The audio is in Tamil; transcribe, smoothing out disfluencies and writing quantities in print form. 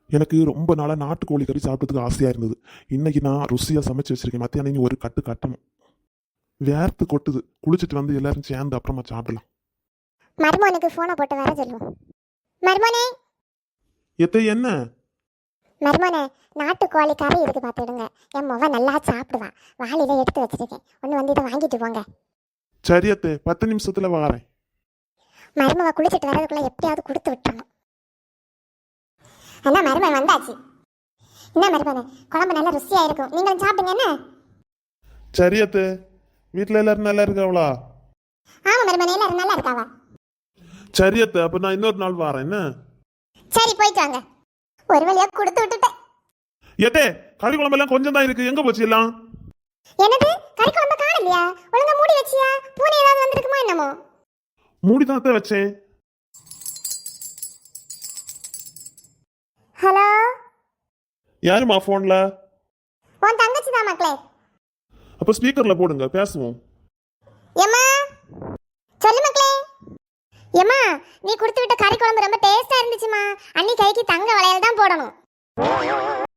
எனக்கு ரொம்ப நாளாக நாட்டுக்கோழி கறி சாப்பிட்றதுக்கு ஆசையாக இருந்தது. இன்னைக்கு நான் ருசியாக சமைச்சு வச்சிருக்கேன். மத்தியானம் நீ ஒரு கட்டு கட்டணும். வேர்த்து கொட்டுது. குளிச்சுட்டு வந்து எல்லாரும் சேர்ந்து அப்புறமா சாப்பிடலாம். மருமோனுக்கு போனை போட்டு வர சொல்லுவோம். மருமோனே எத்தை என்ன? மருமோனே, நாட்டுக்கோழி கறி இருக்கு பார்த்துடுங்க. என் முக நல்லா சாப்பிடுவான். வாளியில எடுத்து வச்சிருக்கேன். ஒன்று வந்து இதை வாங்கிட்டு போங்க. சரி அத்தை, 10 நிமிஷத்துல வாரேன். மருமவ குளிச்சுட்டு வர்றதுக்குள்ள எப்படியாவது கொடுத்து விட்டுறணும். அண்ணா மருமன் வந்தாச்சு. என்ன மருமனே, குழம்பு நல்லா ருசியா இருக்கும். நீங்களும் சாப்பிடுங்க. என்ன? சரி அத்தை, வீட்டில் எல்லாரும் நல்லா இருக்காவளா? ஆமா மருமனே, எல்லாரும் நல்லா இருக்காவா? சரி அத்தை, அப்போ நான் இன்னொரு நாள் வாரேன். என்ன? சரி, போயிட்டு வாங்க. ஒரு வழியா கொடுத்து விட்டுட்டேன். எத்தே, கறி குழம்பெல்லாம் கொஞ்சம் தான் இருக்கு. எங்க போச்சு எல்லாம்? என்னது, கறி குழம்பு காணலையா? ஒழுங்கா மூடி வச்சியா? பூனை ஏதாவது வந்திருக்குமா என்னமோ? மூடிதான் அத்தை வச்சேன். ஹலோ, யாருமா போன்ல? உன் தங்கச்சி தான் மக்களே. அப்போ ஸ்பீக்கர்ல போடுங்க, பேசுவோம். ஏம்மா, சொல்லு மக்களே. ஏம்மா, நீ கொடுத்து விட்ட கறி குழம்பு ரொம்ப டேஸ்டா இருந்துச்சுமா. அன்னி கைக்கு தங்க வளையல் தான் போடணும்.